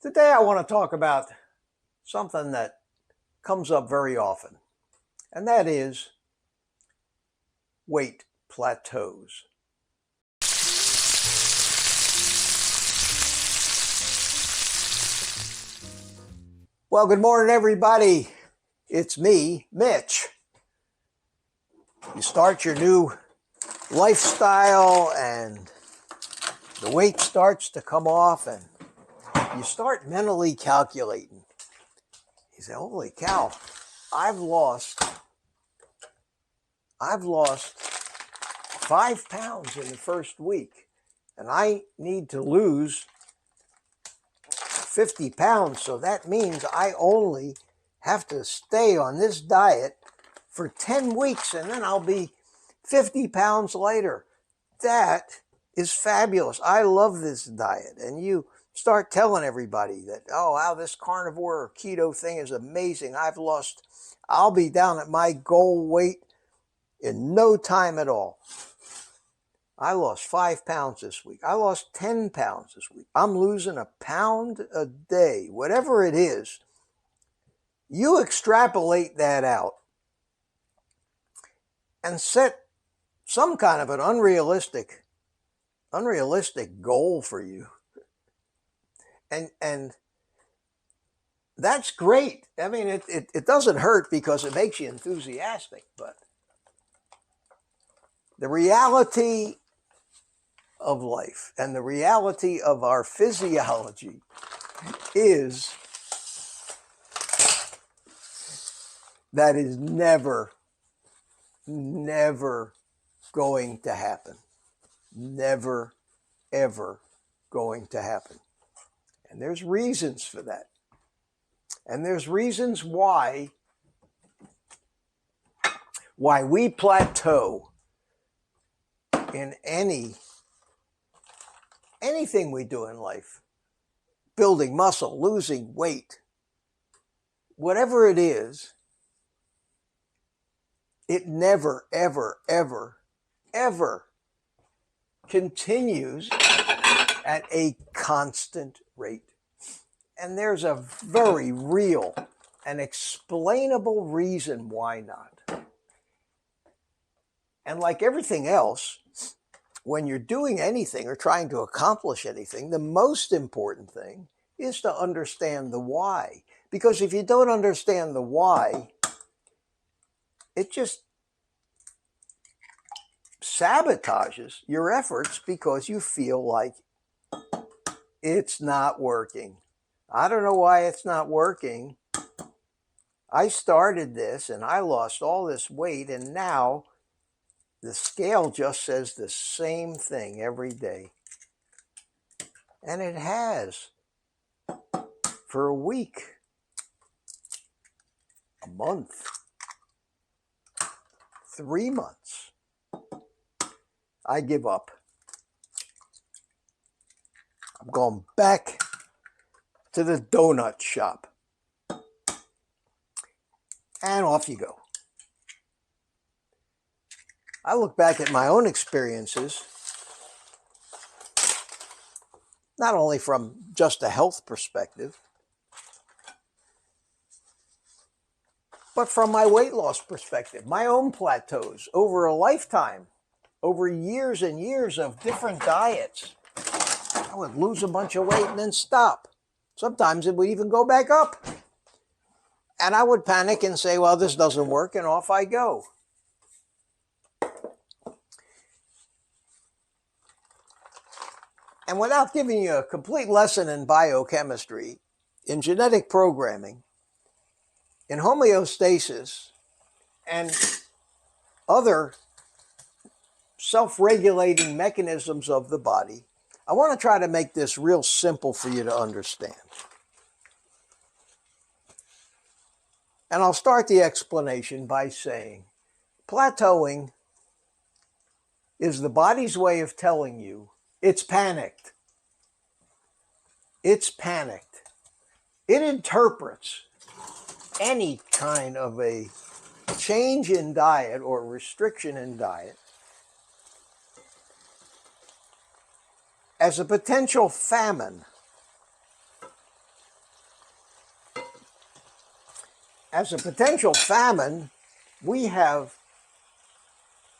Today I want to talk about something that comes up very often, and that is weight plateaus. Well, good morning, everybody. It's me, Mitch. You start your new lifestyle and the weight starts to come off and you start mentally calculating. You say, holy cow, I've lost 5 pounds in the first week and I need to lose 50 pounds. So that means I only have to stay on this diet for 10 weeks and then I'll be 50 pounds later. That is fabulous. I love this diet. And you start telling everybody that, oh, wow, this carnivore or keto thing is amazing. I'll be down at my goal weight in no time at all. I lost 5 pounds this week. I lost 10 pounds this week. I'm losing a pound a day, whatever it is. You extrapolate that out and set some kind of an unrealistic goal for you. And that's great. I mean, it doesn't hurt because it makes you enthusiastic, but the reality of life and the reality of our physiology is that is never going to happen. Never, ever going to happen. And there's reasons for that. And there's reasons why we plateau in anything we do in life. Building muscle, losing weight, whatever it is, it never, ever, ever, ever continues at a constant rate. And there's a very real and explainable reason why not. And like everything else, when you're doing anything or trying to accomplish anything, the most important thing is to understand the why. Because if you don't understand the why, it just sabotages your efforts because you feel like it's not working. I don't know why it's not working. I started this and I lost all this weight and now the scale just says the same thing every day. And it has for a week, a month, 3 months. I give up. I'm going back to the donut shop. And off you go. I look back at my own experiences, not only from just a health perspective, but from my weight loss perspective, my own plateaus over a lifetime, over years and years of different diets. I would lose a bunch of weight and then stop. Sometimes it would even go back up. And I would panic and say, well, this doesn't work, and off I go. And without giving you a complete lesson in biochemistry, in genetic programming, in homeostasis, and other self-regulating mechanisms of the body, I want to try to make this real simple for you to understand. And I'll start the explanation by saying, plateauing is the body's way of telling you it's panicked. It's panicked. It interprets any kind of a change in diet or restriction in diet as a potential famine as a potential famine, we have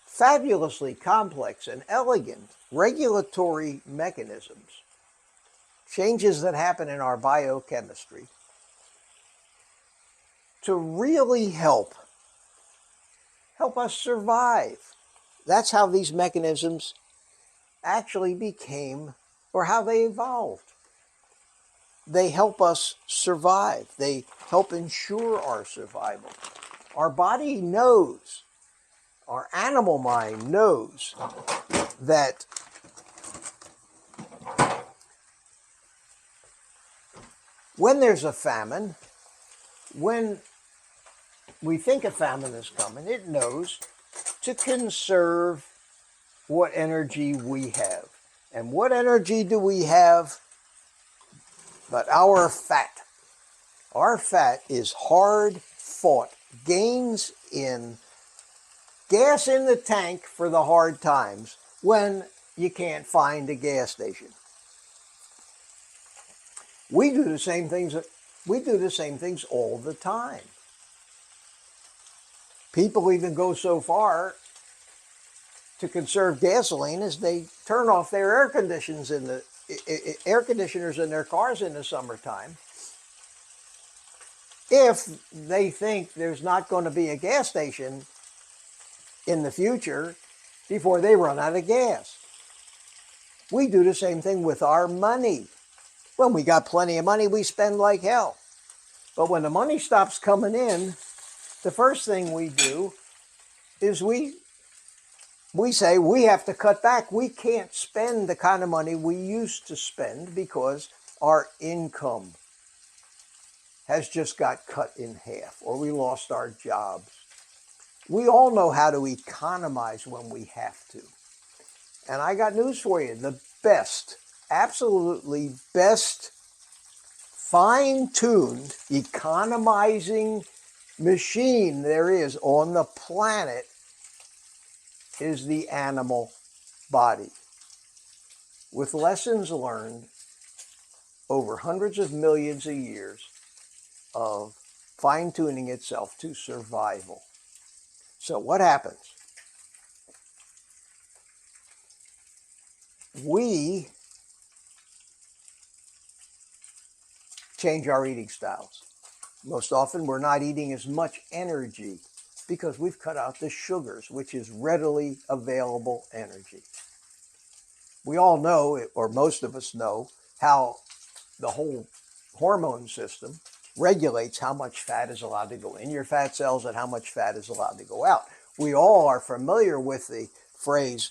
fabulously complex and elegant regulatory mechanisms, changes that happen in our biochemistry, to really help us survive. That's how these mechanisms actually became, or how they evolved. They help us survive. They help ensure our survival. Our body knows, our animal mind knows that when there's a famine, when we think a famine is coming, it knows to conserve what energy we have. And what energy do we have but our fat? Our fat is hard-fought gains in gas in the tank for the hard times when you can't find a gas station. We do the same things all the time. People even go so far to conserve gasoline as they turn off their air conditioners in their cars in the summertime, if they think there's not going to be a gas station in the future before they run out of gas. We do the same thing with our money. When we got plenty of money, we spend like hell. But when the money stops coming in, the first thing we do is we say we have to cut back. We can't spend the kind of money we used to spend because our income has just got cut in half, or we lost our jobs. We all know how to economize when we have to. And I got news for you. The best, absolutely best, fine-tuned economizing machine there is on the planet is the animal body. With lessons learned over hundreds of millions of years of fine-tuning itself to survival. So what happens? We change our eating styles. Most often we're not eating as much energy because we've cut out the sugars, which is readily available energy. We all know, or most of us know, how the whole hormone system regulates how much fat is allowed to go in your fat cells and how much fat is allowed to go out. We all are familiar with the phrase,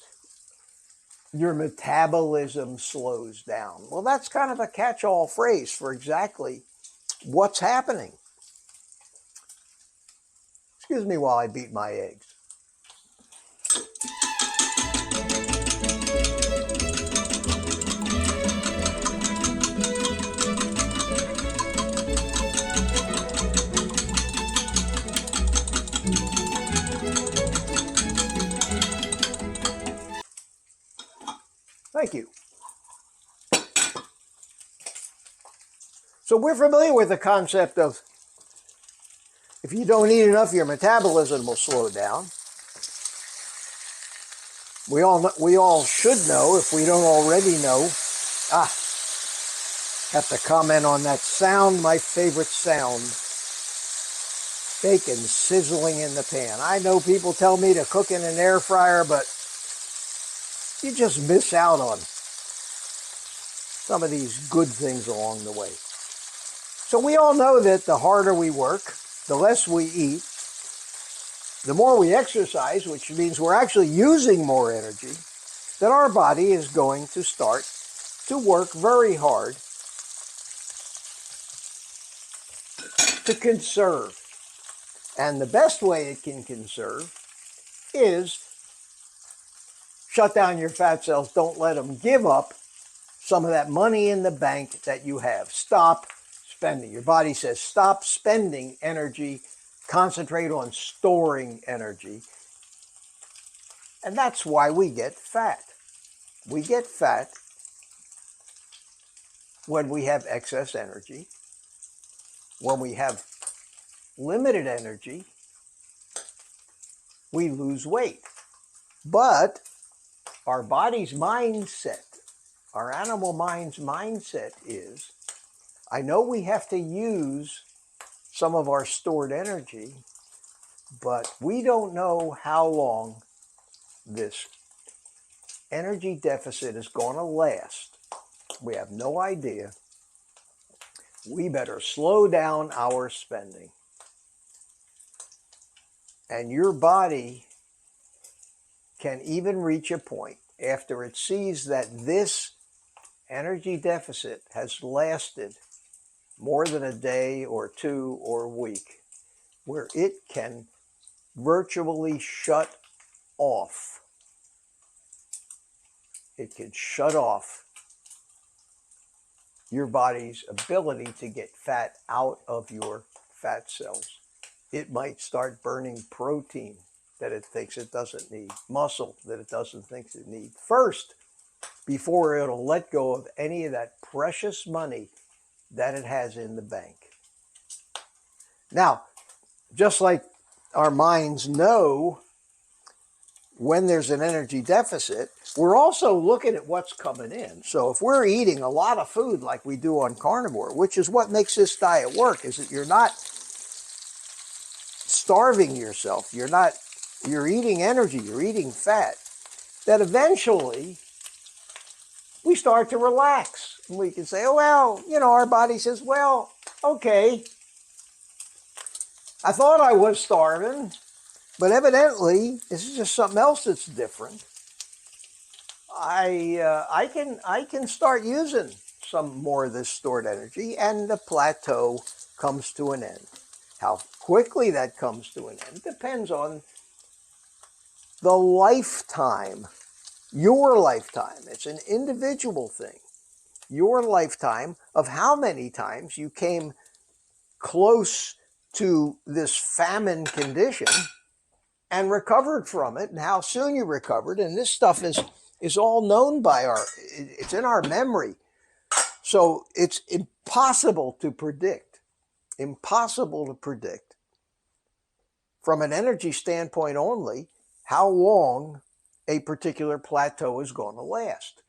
your metabolism slows down. Well, that's kind of a catch-all phrase for exactly what's happening. Excuse me while I beat my eggs. Thank you. So we're familiar with the concept of if you don't eat enough, your metabolism will slow down. We all should know, if we don't already know. Have to comment on that sound, my favorite sound. Bacon sizzling in the pan. I know people tell me to cook in an air fryer, but you just miss out on some of these good things along the way. So we all know that the harder we work, the less we eat, the more we exercise, which means we're actually using more energy, that our body is going to start to work very hard to conserve. And the best way it can conserve is shut down your fat cells. Don't let them give up some of that money in the bank that you have. Stop spending. Your body says, stop spending energy, concentrate on storing energy. And that's why we get fat. We get fat when we have excess energy, when we have limited energy, we lose weight. But our body's mindset, our animal mind's mindset is, I know we have to use some of our stored energy, but we don't know how long this energy deficit is going to last. We have no idea. We better slow down our spending. And your body can even reach a point after it sees that this energy deficit has lasted more than a day or two or a week, where it can virtually shut off. It can shut off your body's ability to get fat out of your fat cells. It might start burning protein that it thinks it doesn't need, muscle that it doesn't think it needs first, before it'll let go of any of that precious money that it has in the bank. Now, just like our minds know when there's an energy deficit, we're also looking at what's coming in. So if we're eating a lot of food like we do on carnivore, which is what makes this diet work, is that you're not starving yourself. You're eating energy, you're eating fat, that eventually we start to relax. And we can say, oh, well, our body says, well, okay, I thought I was starving, but evidently this is just something else that's different. I can start using some more of this stored energy, and the plateau comes to an end. How quickly that comes to an end depends on the lifetime, your lifetime. It's an individual thing. Your lifetime of how many times you came close to this famine condition and recovered from it, and how soon you recovered. And this stuff is all known by it's in our memory. So it's impossible to predict from an energy standpoint only how long a particular plateau is going to last.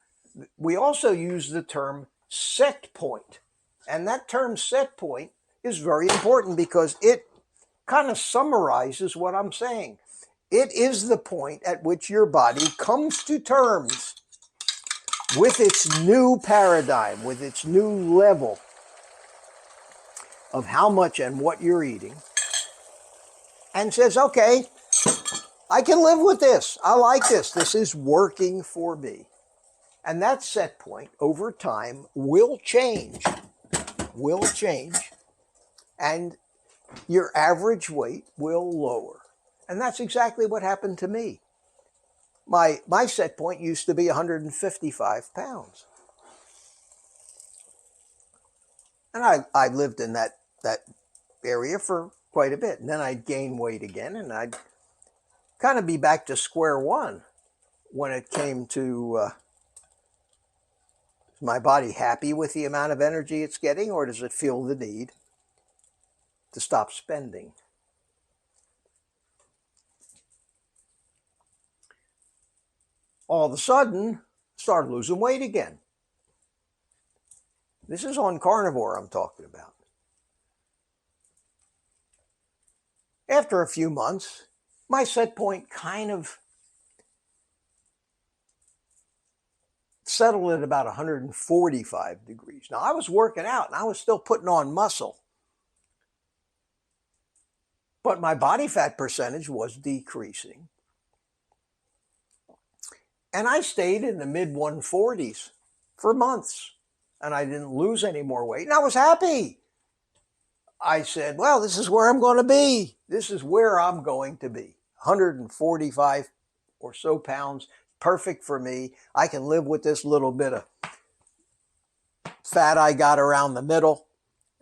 We also use the term set point. And that term set point is very important because it kind of summarizes what I'm saying. It is the point at which your body comes to terms with its new paradigm, with its new level of how much and what you're eating, and says, okay, I can live with this. I like this. This is working for me. And that set point over time will change, and your average weight will lower. And that's exactly what happened to me. My set point used to be 155 pounds. And I lived in that area for quite a bit. And then I'd gain weight again, and I'd kind of be back to square one when it came to is my body happy with the amount of energy it's getting, or does it feel the need to stop spending? All of a sudden, started losing weight again. This is on carnivore I'm talking about. After a few months, my set point kind of settled at about 145 degrees. Now, I was working out and I was still putting on muscle, but my body fat percentage was decreasing. And I stayed in the mid 140s for months, and I didn't lose any more weight, and I was happy. I said, well, this is where I'm going to be. This is where I'm going to be. 145 or so pounds, perfect for me. I can live with this little bit of fat I got around the middle,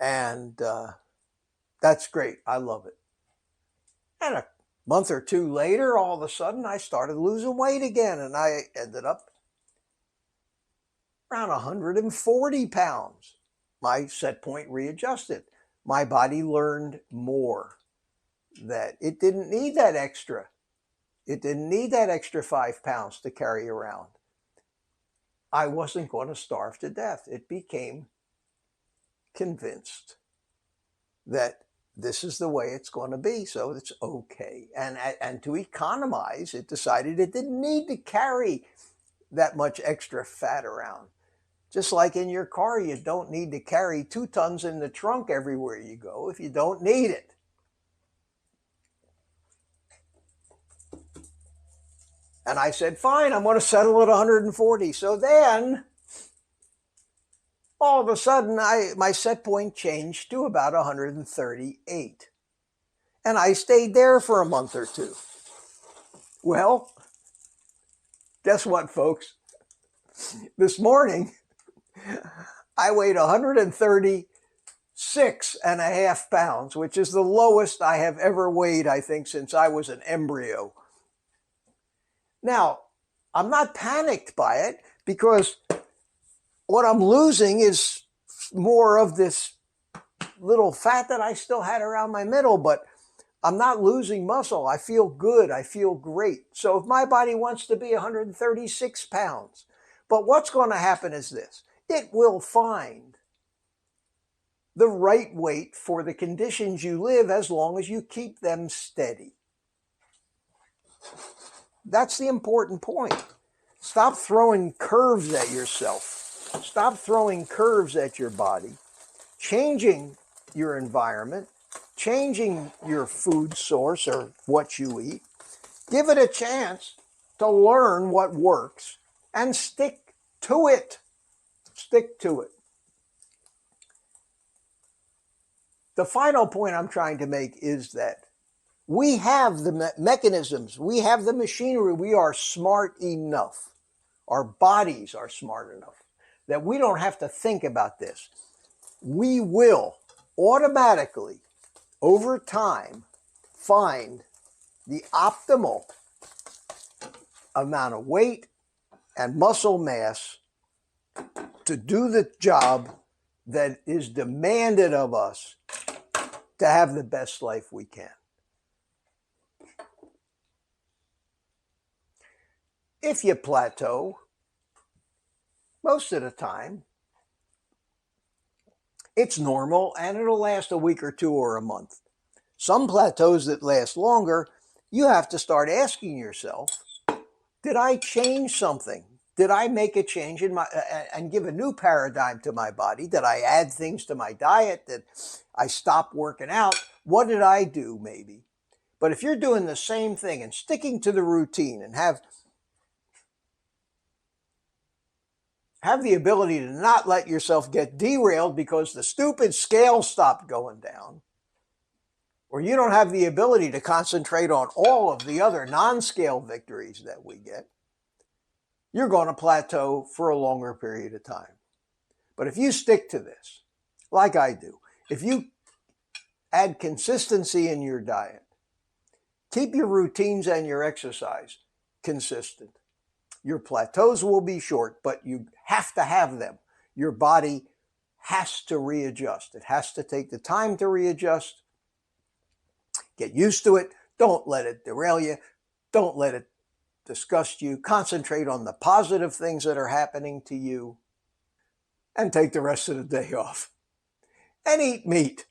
and that's great. I love it. And a month or two later, all of a sudden, I started losing weight again, and I ended up around 140 pounds. My set point readjusted. my body learned more, that it didn't need that extra. It didn't need that extra 5 pounds to carry around. I wasn't going to starve to death. It became convinced that this is the way it's going to be, so it's okay. And to economize, it decided it didn't need to carry that much extra fat around. Just like in your car, you don't need to carry 2 tons in the trunk everywhere you go if you don't need it. And I said, fine, I'm going to settle at 140. So then, all of a sudden, my set point changed to about 138. And I stayed there for a month or two. Well, guess what, folks? This morning, I weighed 136.5 pounds, which is the lowest I have ever weighed, I think, since I was an embryo. Now, I'm not panicked by it because what I'm losing is more of this little fat that I still had around my middle, but I'm not losing muscle. I feel good. I feel great. So if my body wants to be 136 pounds, but what's going to happen is this: it will find the right weight for the conditions you live as long as you keep them steady. That's the important point. Stop throwing curves at yourself. Stop throwing curves at your body. Changing your environment, changing your food source or what you eat. Give it a chance to learn what works and stick to it. Stick to it. The final point I'm trying to make is that we have the mechanisms, we have the machinery, we are smart enough. Our bodies are smart enough that we don't have to think about this. We will automatically, over time, find the optimal amount of weight and muscle mass to do the job that is demanded of us to have the best life we can. If you plateau, most of the time, it's normal and it'll last a week or two or a month. Some plateaus that last longer, you have to start asking yourself, did I change something? Did I make a change in my and give a new paradigm to my body? Did I add things to my diet? Did I stop working out? What did I do maybe? But if you're doing the same thing and sticking to the routine and have the ability to not let yourself get derailed because the stupid scale stopped going down, or you don't have the ability to concentrate on all of the other non-scale victories that we get, you're going to plateau for a longer period of time. But if you stick to this, like I do, if you add consistency in your diet, keep your routines and your exercise consistent, your plateaus will be short, but you have to have them. Your body has to readjust. It has to take the time to readjust. Get used to it. Don't let it derail you. Don't let it disgust you. Concentrate on the positive things that are happening to you and take the rest of the day off. And eat meat.